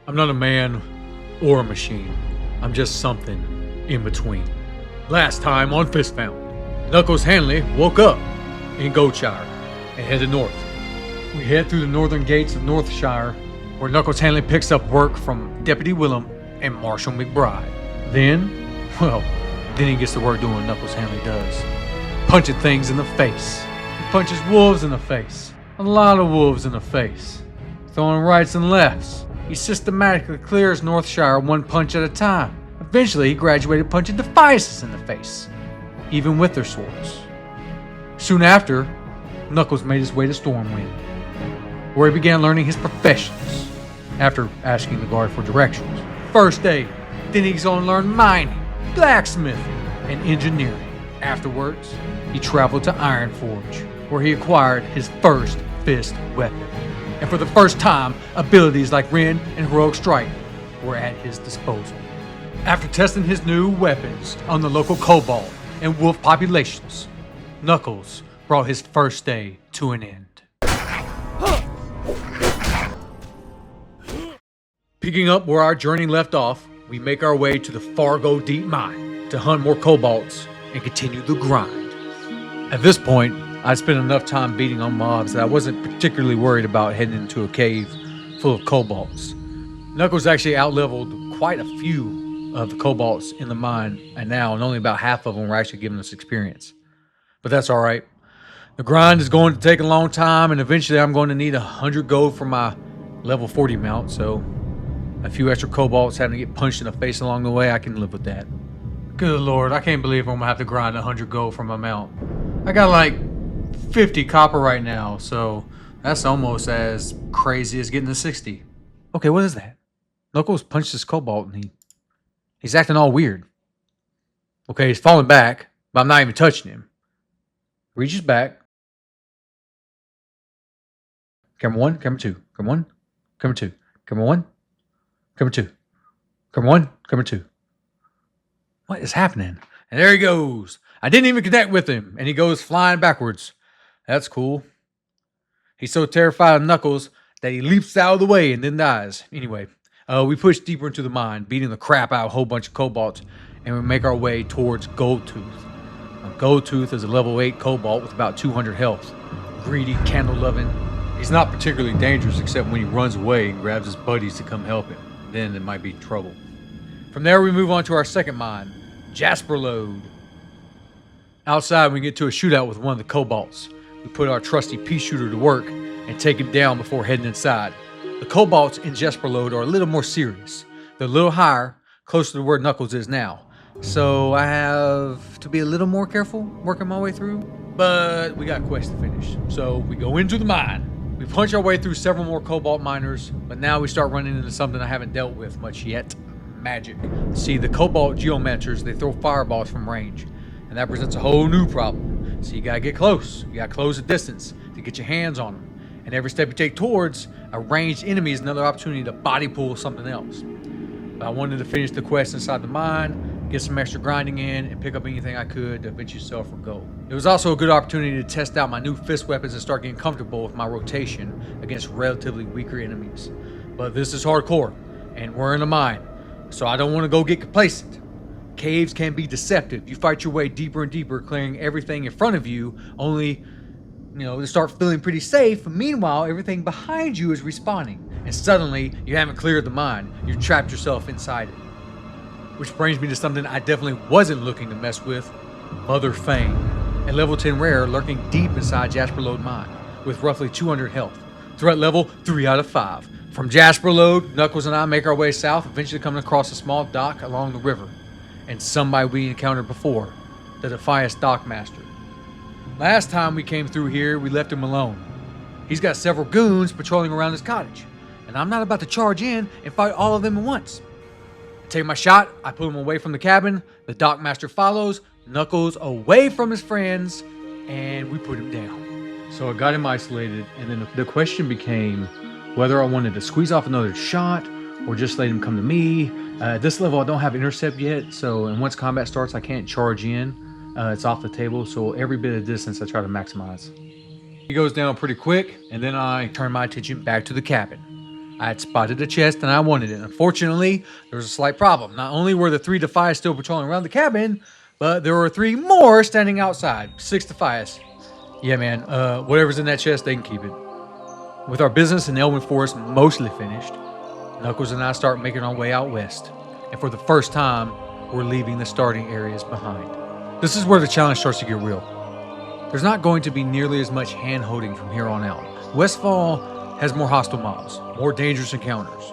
I'm not a man or a machine. I'm just something in between. Last time on Fistfound, Knuckles Hanley woke up in Goldshire and headed north. We head through the northern gates of Northshire, where Knuckles Hanley picks up work from Deputy Willem and Marshal McBride. Then he gets to work doing what Knuckles Hanley does. Punching things in the face. He punches wolves in the face. A lot of wolves in the face. Throwing rights and lefts. He systematically clears Northshire one punch at a time. Eventually, he graduated punching Defiances in the face, even with their swords. Soon after, Knuckles made his way to Stormwind, where he began learning his professions after asking the guard for directions. First aid, then he's going to learn mining, blacksmithing, and engineering. Afterwards, he traveled to Ironforge, where he acquired his first fist weapon. And for the first time, abilities like Ren and Heroic Strike were at his disposal. After testing his new weapons on the local kobold and wolf populations, Knuckles brought his first day to an end. Picking up where our journey left off, we make our way to the Fargo Deep Mine to hunt more kobolds and continue the grind. At this point, I'd spent enough time beating on mobs that I wasn't particularly worried about heading into a cave full of kobolds. Knuckles actually outleveled quite a few of the kobolds in the mine, and only about half of them were actually giving us experience. But that's alright. The grind is going to take a long time, and eventually I'm going to need 100 gold for my level 40 mount, so a few extra kobolds having to get punched in the face along the way, I can live with that. Good lord, I can't believe I'm going to have to grind 100 gold for my mount. I got like 50 copper right now, so that's almost as crazy as getting to 60. Okay, what is that? Knuckles punched this kobold and he's acting all weird. Okay, he's falling back, but I'm not even touching him. Reaches back. Camera 1, camera 2, camera 1, camera 2, camera 1, camera 2, camera 1, camera 2. What is happening? And there he goes. I didn't even connect with him, and he goes flying backwards. That's cool. He's so terrified of Knuckles that he leaps out of the way and then dies. Anyway, we push deeper into the mine, beating the crap out of a whole bunch of kobolds, and we make our way towards Goldtooth. Goldtooth is a level 8 kobold with about 200 health. Greedy, candle-loving. He's not particularly dangerous except when he runs away and grabs his buddies to come help him. Then it might be trouble. From there, we move on to our second mine, Jasper Lode. Outside, we get to a shootout with one of the kobolds. We put our trusty pea shooter to work and take him down before heading inside. The kobolds in Jasper Lode are a little more serious. They're a little higher, closer to where Knuckles is now. So I have to be a little more careful working my way through. But we got quests to finish. So we go into the mine. We punch our way through several more kobold miners, but now we start running into something I haven't dealt with much yet. Magic. See, the kobold geomancers, they throw fireballs from range. And that presents a whole new problem. So you gotta get close. You gotta close the distance to get your hands on them. And every step you take towards a ranged enemy is another opportunity to body pull something else. But I wanted to finish the quest inside the mine, get some extra grinding in, and pick up anything I could to eventually sell for gold. It was also a good opportunity to test out my new fist weapons and start getting comfortable with my rotation against relatively weaker enemies. But this is hardcore, and we're in a mine, so I don't want to go get complacent. Caves can be deceptive. You fight your way deeper and deeper, clearing everything in front of you, only, to start feeling pretty safe. Meanwhile, everything behind you is respawning, and suddenly you haven't cleared the mine. You've trapped yourself inside it. Which brings me to something I definitely wasn't looking to mess with, Mother Fang, a level 10 rare lurking deep inside Jasper Lode Mine, with roughly 200 health. Threat level 3 out of 5. From Jasper Lode, Knuckles and I make our way south, eventually coming across a small dock along the river. And somebody we encountered before, the Defiance Dockmaster. Last time we came through here, we left him alone. He's got several goons patrolling around his cottage, and I'm not about to charge in and fight all of them at once. I take my shot, I pull him away from the cabin, the Dockmaster follows, Knuckles away from his friends, and we put him down. So I got him isolated, and then the question became whether I wanted to squeeze off another shot or just let him come to me. At this level, I don't have intercept yet, and once combat starts, I can't charge in. It's off the table, so every bit of distance I try to maximize. He goes down pretty quick, and then I turn my attention back to the cabin. I had spotted a chest and I wanted it. Unfortunately, there was a slight problem. Not only were the 3 Defias still patrolling around the cabin, but there were 3 more standing outside. 6 Defias. Yeah, man, whatever's in that chest, they can keep it. With our business in Elwyn Forest mostly finished, Knuckles and I start making our way out west. And for the first time, we're leaving the starting areas behind. This is where the challenge starts to get real. There's not going to be nearly as much hand-holding from here on out. Westfall has more hostile mobs, more dangerous encounters,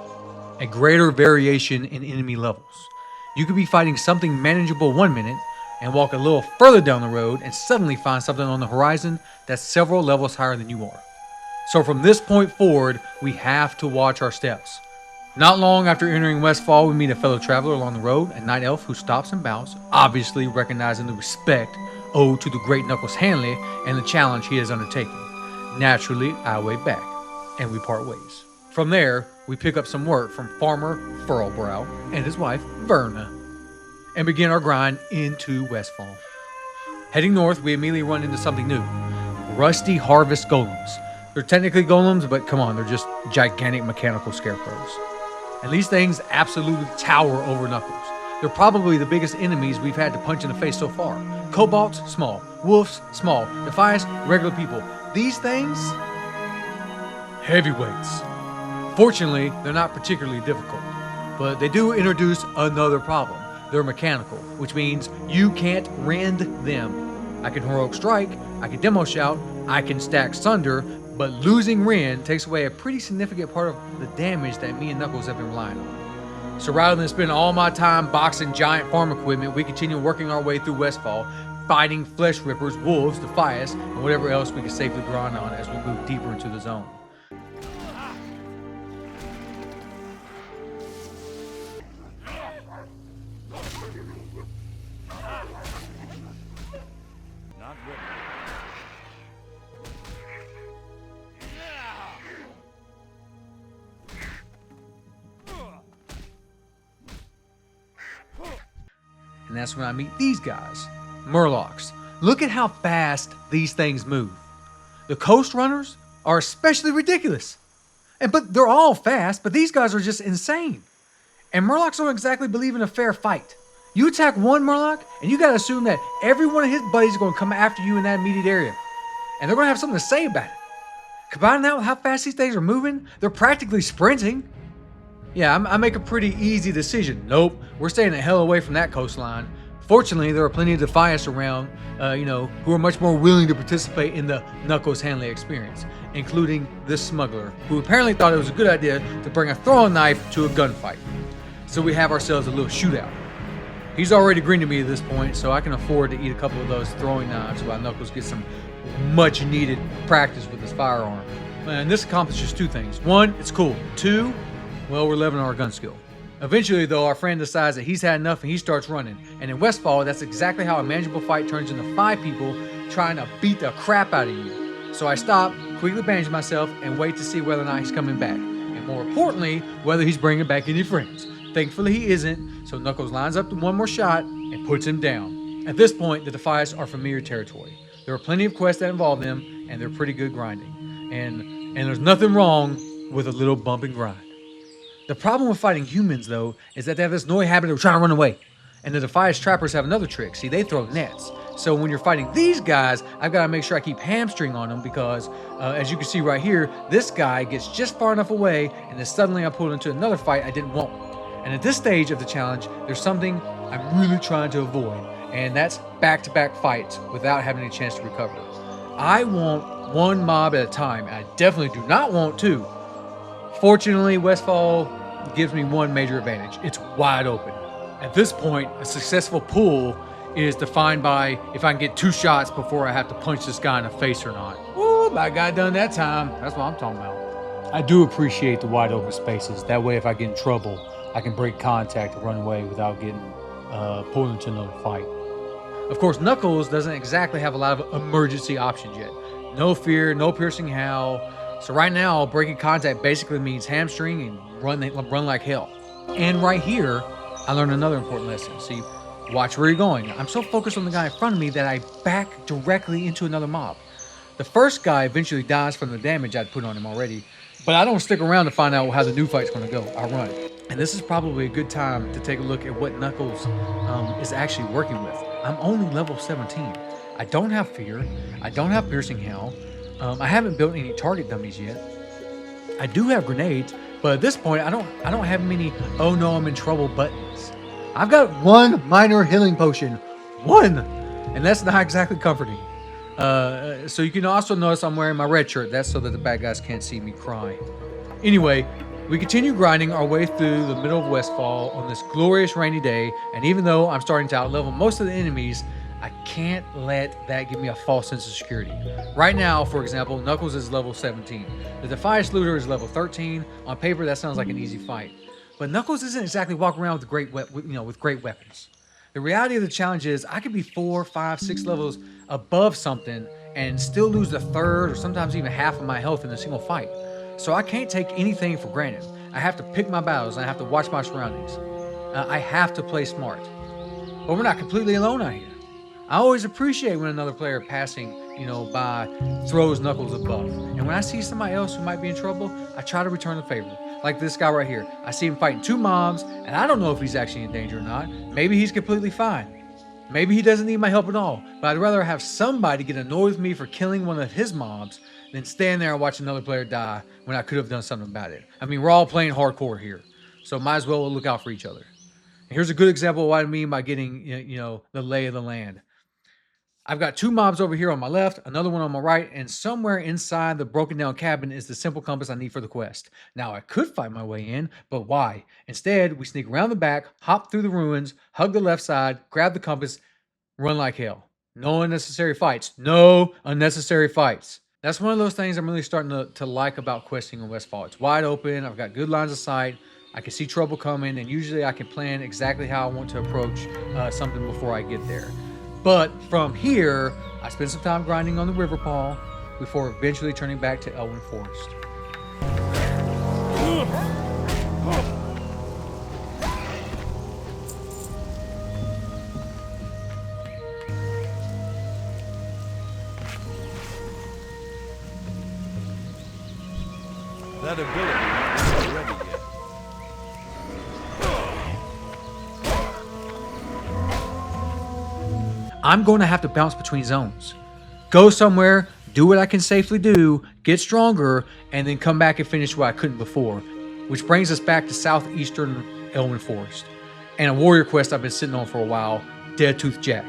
a greater variation in enemy levels. You could be fighting something manageable one minute and walk a little further down the road and suddenly find something on the horizon that's several levels higher than you are. So from this point forward, we have to watch our steps. Not long after entering Westfall, we meet a fellow traveler along the road, a night elf who stops and bows, obviously recognizing the respect owed to the great Knuckles Hanley and the challenge he has undertaken. Naturally, I wave back, and we part ways. From there, we pick up some work from Farmer Furlbrow and his wife, Verna, and begin our grind into Westfall. Heading north, we immediately run into something new. Rusty Harvest Golems. They're technically golems, but come on, they're just gigantic mechanical scarecrows. And these things absolutely tower over Knuckles. They're probably the biggest enemies we've had to punch in the face so far. Kobolds, small. Wolves, small. Defias, regular people. These things, heavyweights. Fortunately, they're not particularly difficult, but they do introduce another problem. They're mechanical, which means you can't rend them. I can heroic strike, I can demo shout, I can stack sunder, but losing rend takes away a pretty significant part of the damage that me and Knuckles have been relying on. So rather than spend all my time boxing giant farm equipment, we continue working our way through Westfall, fighting flesh rippers, wolves, Defias, and whatever else we can safely grind on as we move deeper into the zone. And that's when I meet these guys, Murlocs. Look at how fast these things move. The Coast Runners are especially ridiculous. But they're all fast, but these guys are just insane. And Murlocs don't exactly believe in a fair fight. You attack one Murloc, and you gotta assume that every one of his buddies is gonna come after you in that immediate area. And they're gonna have something to say about it. Combining that with how fast these things are moving, they're practically sprinting. Yeah, I make a pretty easy decision. Nope, we're staying the hell away from that coastline. Fortunately, there are plenty of Defias around, who are much more willing to participate in the Knuckles Hanley experience, including this smuggler, who apparently thought it was a good idea to bring a throwing knife to a gunfight. So we have ourselves a little shootout. He's already green to me at this point, so I can afford to eat a couple of those throwing knives while Knuckles gets some much needed practice with his firearm. And this accomplishes 2 things. 1, it's cool. 2, well, we're leveling our gun skill. Eventually, though, our friend decides that he's had enough and he starts running. And in Westfall, that's exactly how a manageable fight turns into 5 people trying to beat the crap out of you. So I stop, quickly bandage myself, and wait to see whether or not he's coming back. And more importantly, whether he's bringing back any friends. Thankfully, he isn't, so Knuckles lines up one more shot and puts him down. At this point, the Defias are familiar territory. There are plenty of quests that involve them, and they're pretty good grinding. And there's nothing wrong with a little bump and grind. The problem with fighting humans, though, is that they have this annoying habit of trying to run away. And the Defias trappers have another trick. See, they throw nets. So when you're fighting these guys, I've got to make sure I keep hamstring on them because, as you can see right here, this guy gets just far enough away, and then suddenly I'm pulled into another fight I didn't want. And at this stage of the challenge, there's something I'm really trying to avoid, and that's back-to-back fights without having a chance to recover. I want one mob at a time, and I definitely do not want 2. Fortunately, Westfall gives me one major advantage. It's wide open. At this point, a successful pull is defined by if I can get 2 shots before I have to punch this guy in the face or not. Ooh, I got done that time. That's what I'm talking about. I do appreciate the wide open spaces. That way, if I get in trouble, I can break contact and run away without getting pulled into another fight. Of course, Knuckles doesn't exactly have a lot of emergency options yet. No fear, no piercing howl. So right now, breaking contact basically means hamstring and run like hell. And right here, I learned another important lesson. See, watch where you're going. I'm so focused on the guy in front of me that I back directly into another mob. The first guy eventually dies from the damage I'd put on him already, But I don't stick around to find out how the new fight's going to go. I run. And this is probably a good time to take a look at what Knuckles is actually working with. I'm only level 17. I don't have Fear. I don't have Piercing Hail. I haven't built any target dummies yet. I do have grenades, but at this point, I don't have many "oh no, I'm in trouble" buttons. I've got one minor healing potion, one, and that's not exactly comforting. So you can also notice I'm wearing my red shirt. That's so that the bad guys can't see me crying. Anyway, we continue grinding our way through the middle of Westfall on this glorious rainy day, and even though I'm starting to outlevel most of the enemies, I can't let that give me a false sense of security. Right now, for example, Knuckles is level 17. The Defiance Looter is level 13. On paper, that sounds like an easy fight. But Knuckles isn't exactly walking around with great weapons. The reality of the challenge is I could be 4, 5, 6 levels above something and still lose a third or sometimes even half of my health in a single fight. So I can't take anything for granted. I have to pick my battles and I have to watch my surroundings. I have to play smart. But we're not completely alone out here. I always appreciate when another player passing, by throws Knuckles above. And when I see somebody else who might be in trouble, I try to return the favor. Like this guy right here. I see him fighting 2 mobs, and I don't know if he's actually in danger or not. Maybe he's completely fine. Maybe he doesn't need my help at all. But I'd rather have somebody get annoyed with me for killing one of his mobs than stand there and watch another player die when I could have done something about it. I mean, we're all playing hardcore here, so might as well look out for each other. And here's a good example of what I mean by getting, the lay of the land. I've got 2 mobs over here on my left, another one on my right, and somewhere inside the broken down cabin is the simple compass I need for the quest. Now, I could fight my way in, but why? Instead, we sneak around the back, hop through the ruins, hug the left side, grab the compass, run like hell. No unnecessary fights. No unnecessary fights. That's one of those things I'm really starting to like about questing in Westfall. It's wide open, I've got good lines of sight, I can see trouble coming, and usually I can plan exactly how I want to approach something before I get there. But from here, I spend some time grinding on the River Paw before eventually turning back to Elwyn Forest. That ability is not ready yet. I'm going to have to bounce between zones. Go somewhere, do what I can safely do, get stronger, and then come back and finish what I couldn't before. Which brings us back to southeastern Elwyn Forest. And a warrior quest I've been sitting on for a while, Deadtooth Jack.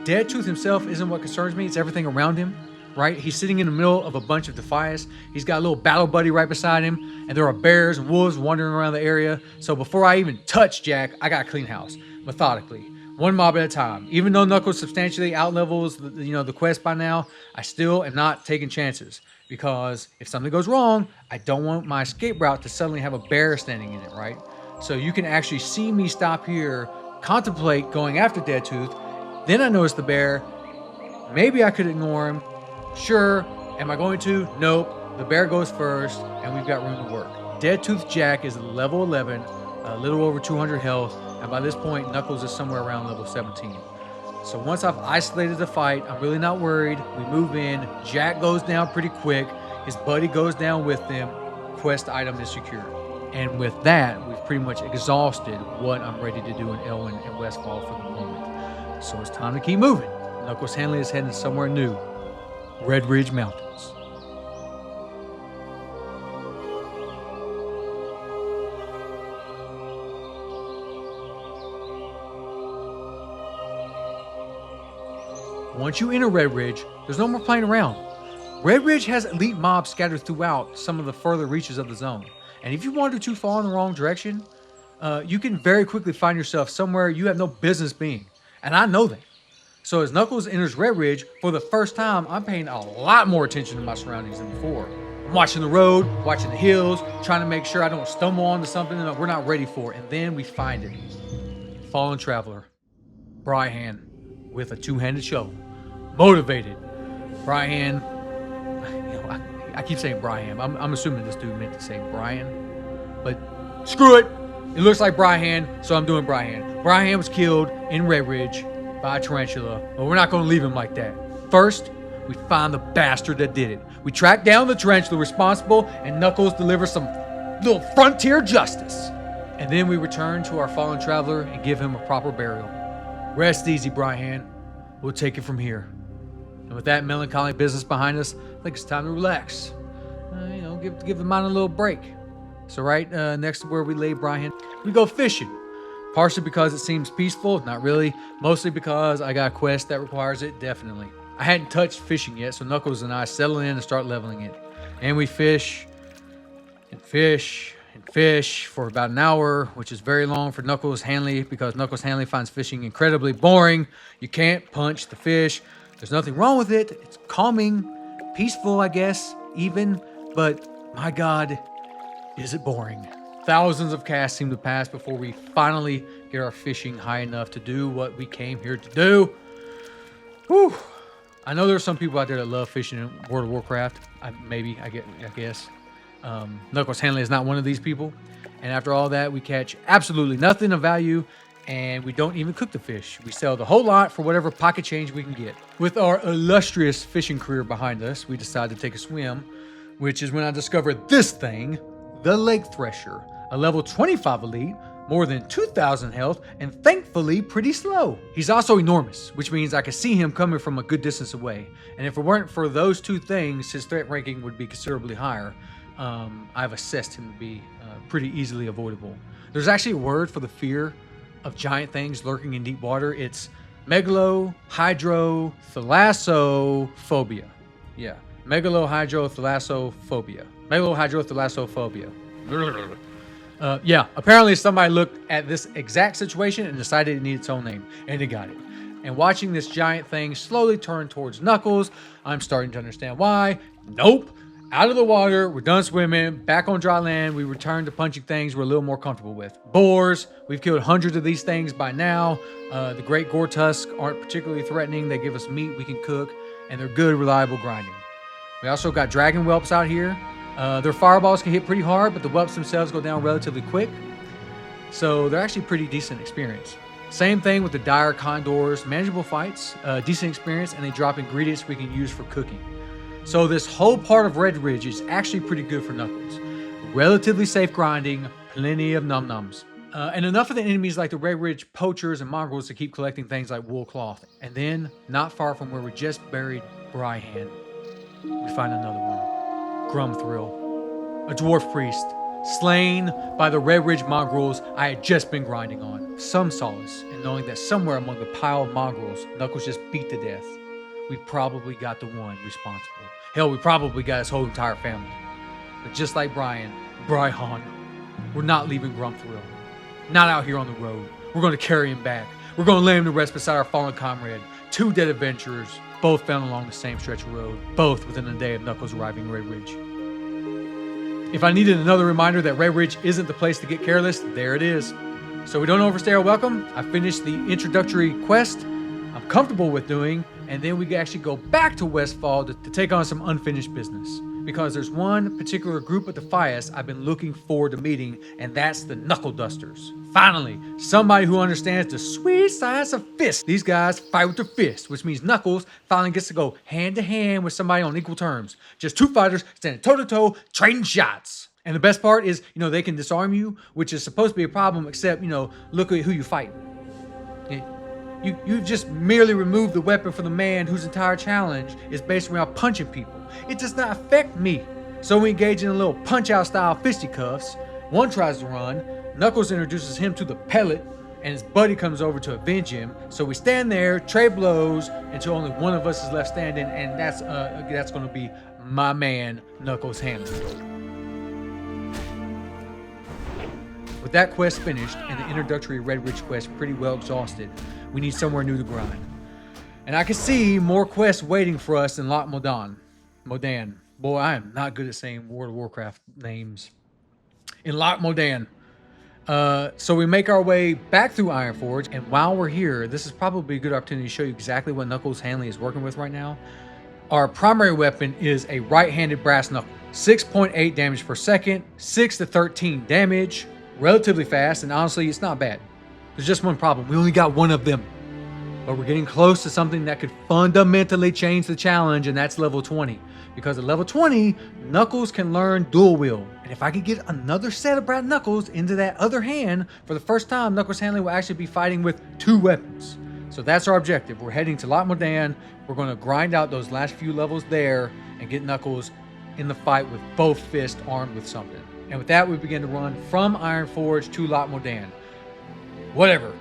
Deadtooth himself isn't what concerns me, it's everything around him, right? He's sitting in the middle of a bunch of Defias. He's got a little battle buddy right beside him, and there are bears and wolves wandering around the area. So before I even touch Jack, I gotta clean house, methodically. 1 mob at a time. Even though Knuckles substantially outlevels the quest by now, I still am not taking chances. Because if something goes wrong, I don't want my escape route to suddenly have a bear standing in it, right? So you can actually see me stop here, contemplate going after Deadtooth. Then I notice the bear. Maybe I could ignore him. Sure. Am I going to? Nope. The bear goes first, and we've got room to work. Deadtooth Jack is level 11, a little over 200 health. And by this point, Knuckles is somewhere around level 17. So once I've isolated the fight, I'm really not worried. We move in. Jack goes down pretty quick. His buddy goes down with them. Quest item is secured. And with that, we've pretty much exhausted what I'm ready to do in Elwyn and Westfall for the moment. So it's time to keep moving. Knuckles Hanley is heading somewhere new. Redridge Mountains. Once you enter Redridge, there's no more playing around. Redridge has elite mobs scattered throughout some of the further reaches of the zone. And if you wander too far in the wrong direction, you can very quickly find yourself somewhere you have no business being. And I know that. So as Knuckles enters Redridge, for the first time, I'm paying a lot more attention to my surroundings than before. I'm watching the road, watching the hills, trying to make sure I don't stumble onto something that we're not ready for. And then we find it. Fallen Traveler. Brian with a 2-handed shovel. Motivated. Brian. I keep saying Brian. I'm assuming this dude meant to say Brian. But screw it. It looks like Brian, so I'm doing Brian. Brian was killed in Redridge by a tarantula, but we're not going to leave him like that. First, we find the bastard that did it. We track down the tarantula responsible, and Knuckles delivers some little frontier justice. And then we return to our fallen traveler and give him a proper burial. Rest easy, Brian. We'll take it from here. And with that melancholy business behind us, I think it's time to relax. Give the mind a little break. So right next to where we lay Brian, we go fishing. Partially because it seems peaceful, not really. Mostly because I got a quest that requires it, definitely. I hadn't touched fishing yet, so Knuckles and I settle in and start leveling it. And we fish and fish and fish for about an hour, which is very long for Knuckles Hanley because Knuckles Hanley finds fishing incredibly boring. You can't punch the fish. There's nothing wrong with it. It's calming, peaceful, I guess, even. But my God, is it boring. Thousands of casts seem to pass before we finally get our fishing high enough to do what we came here to do. Whew. I know there's some people out there that love fishing in World of Warcraft. I guess. Knuckles Hanley is not one of these people. And after all that, we catch absolutely nothing of value, and we don't even cook the fish. We sell the whole lot for whatever pocket change we can get. With our illustrious fishing career behind us, we decide to take a swim, which is when I discovered this thing, the Lake Thresher, a level 25 elite, more than 2,000 health, and thankfully pretty slow. He's also enormous, which means I can see him coming from a good distance away. And if it weren't for those two things, his threat ranking would be considerably higher. I've assessed him to be pretty easily avoidable. There's actually a word for the fear of giant things lurking in deep water. It's megalohydrothalassophobia. Yeah, megalohydrothalassophobia. Megalohydrothalassophobia. Yeah, apparently somebody looked at this exact situation and decided it needed its own name, and it got it. And watching this giant thing slowly turn towards Knuckles, I'm starting to understand why. Nope. Out of the water, we're done swimming, back on dry land, we return to punching things we're a little more comfortable with. Boars, we've killed hundreds of these things by now. The great gore tusks aren't particularly threatening. They give us meat we can cook, and they're good, reliable grinding. We also got dragon whelps out here. Their fireballs can hit pretty hard, but the whelps themselves go down relatively quick. So they're actually pretty decent experience. Same thing with the dire condors, manageable fights, decent experience, and they drop ingredients we can use for cooking. So this whole part of Redridge is actually pretty good for Knuckles. Relatively safe grinding, plenty of num-nums. And enough of the enemies like the Redridge poachers and mongrels to keep collecting things like wool cloth. And then, not far from where we just buried Brian, we find another one. Grumthrill, a dwarf priest, slain by the Redridge mongrels I had just been grinding on. Some solace in knowing that somewhere among the pile of mongrels, Knuckles just beat to death. We probably got the one responsible. Hell, we probably got his whole entire family. But just like Brian, we're not leaving Grumthrill. Not out here on the road. We're going to carry him back. We're going to lay him to rest beside our fallen comrade. Two dead adventurers, both found along the same stretch of road, both within a day of Knuckles arriving in Redridge. If I needed another reminder that Redridge isn't the place to get careless, there it is. So we don't overstay our welcome. I finished the introductory quest I'm comfortable with doing, and then we can actually go back to Westfall to take on some unfinished business. Because there's one particular group of Defias I've been looking forward to meeting, and that's the Knuckle Dusters. Finally, somebody who understands the sweet science of fists. These guys fight with their fists, which means Knuckles finally gets to go hand to hand with somebody on equal terms. Just two fighters standing toe to toe, trading shots. And the best part is, they can disarm you, which is supposed to be a problem, except, look at who you fight. You've just merely removed the weapon from the man whose entire challenge is based around punching people. It does not affect me. So we engage in a little punch-out style fisticuffs. One tries to run. Knuckles introduces him to the pellet, and his buddy comes over to avenge him. So we stand there, trade blows, until only one of us is left standing, and that's going to be my man, Knuckles Hanley. With that quest finished, and the introductory Redridge quest pretty well exhausted, we need somewhere new to grind. And I can see more quests waiting for us in Loch Modan. Boy, I am not good at saying World of Warcraft names. In Loch Modan. So we make our way back through Ironforge, and while we're here, this is probably a good opportunity to show you exactly what Knuckles Hanley is working with right now. Our primary weapon is a right-handed brass knuckle. 6.8 damage per second, 6 to 13 damage, relatively fast, and honestly, it's not bad. There's just one problem. We only got one of them. But we're getting close to something that could fundamentally change the challenge, and that's level 20. Because at level 20, Knuckles can learn dual wield. And if I could get another set of Brad Knuckles into that other hand, for the first time, Knuckles Hanley will actually be fighting with 2 weapons. So that's our objective. We're heading to Loch Modan. We're going to grind out those last few levels there and get Knuckles in the fight with both fists armed with something. And with that, we begin to run from Ironforge to Loch Modan. Whatever.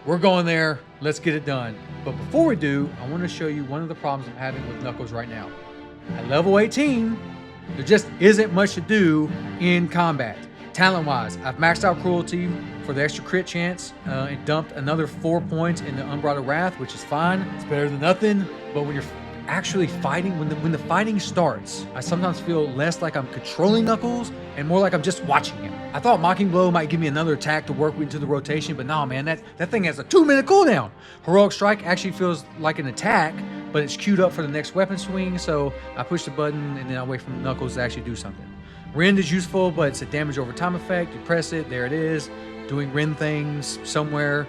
We're going there. Let's get it done. But before we do, I want to show you one of the problems I'm having with Knuckles right now. At level 18, there just isn't much to do in combat. Talent-wise, I've maxed out Cruelty for the extra crit chance and dumped another 4 points into Unbridled Wrath, which is fine. It's better than nothing. But when you're actually fighting, when the fighting starts, I sometimes feel less like I'm controlling Knuckles and more like I'm just watching him. I thought Mocking Blow might give me another attack to work into the rotation, but nah, man, that thing has a 2-minute cooldown. Heroic Strike actually feels like an attack, but it's queued up for the next weapon swing, so I push the button and then I wait for Knuckles to actually do something. Rend is useful, but it's a damage over time effect. You press it, there it is, doing Rend things somewhere.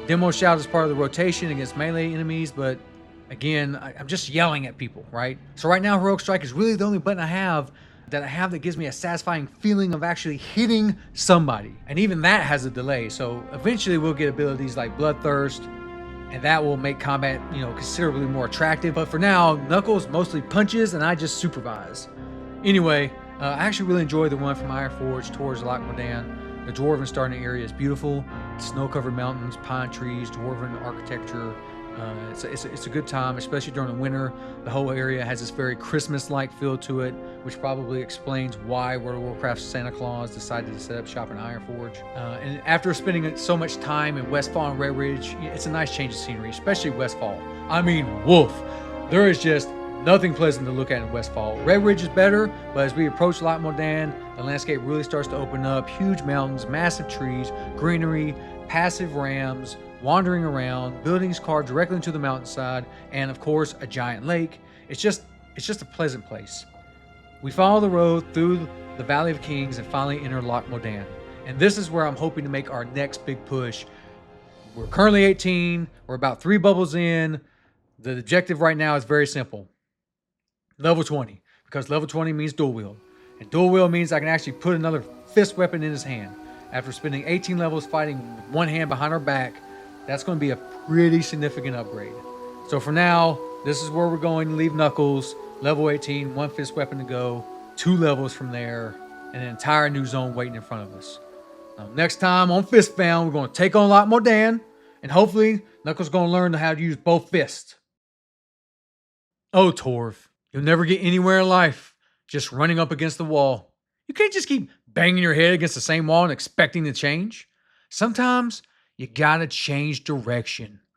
Demo Shout is part of the rotation against melee enemies, but again, I'm just yelling at people, right? So right now, Heroic Strike is really the only button I have that gives me a satisfying feeling of actually hitting somebody. And even that has a delay. So eventually we'll get abilities like Bloodthirst, and that will make combat, considerably more attractive. But for now, Knuckles mostly punches and I just supervise. Anyway, I actually really enjoy the run from Ironforge towards Loch Modan. The Dwarven starting area is beautiful. Snow-covered mountains, pine trees, Dwarven architecture. It's a good time, especially during the winter. The whole area has this very Christmas-like feel to it, which probably explains why World of Warcraft's Santa Claus decided to set up shop in Ironforge. And after spending so much time in Westfall and Redridge, it's a nice change of scenery, especially Westfall. I mean, woof. There is just nothing pleasant to look at in Westfall. Redridge is better, but as we approach Loch Modan, the landscape really starts to open up. Huge mountains, massive trees, greenery, passive rams, wandering around, buildings carved directly into the mountainside, and of course, a giant lake. It's just a pleasant place. We follow the road through the Valley of Kings and finally enter Loch Modan. And this is where I'm hoping to make our next big push. We're currently 18. We're about 3 bubbles in. The objective right now is very simple. Level 20. Because level 20 means dual wield. And dual wield means I can actually put another fist weapon in his hand. After spending 18 levels fighting with one hand behind our back, that's going to be a pretty significant upgrade. So for now, this is where we're going to leave Knuckles. Level 18, 1 fist weapon to go. 2 levels from there, and an entire new zone waiting in front of us. Now, next time on Fistbound, we're going to take on Loch Modan, and hopefully Knuckles is going to learn how to use both fists. Oh, Torv, you'll never get anywhere in life just running up against the wall. You can't just keep banging your head against the same wall and expecting to change. Sometimes you gotta change direction.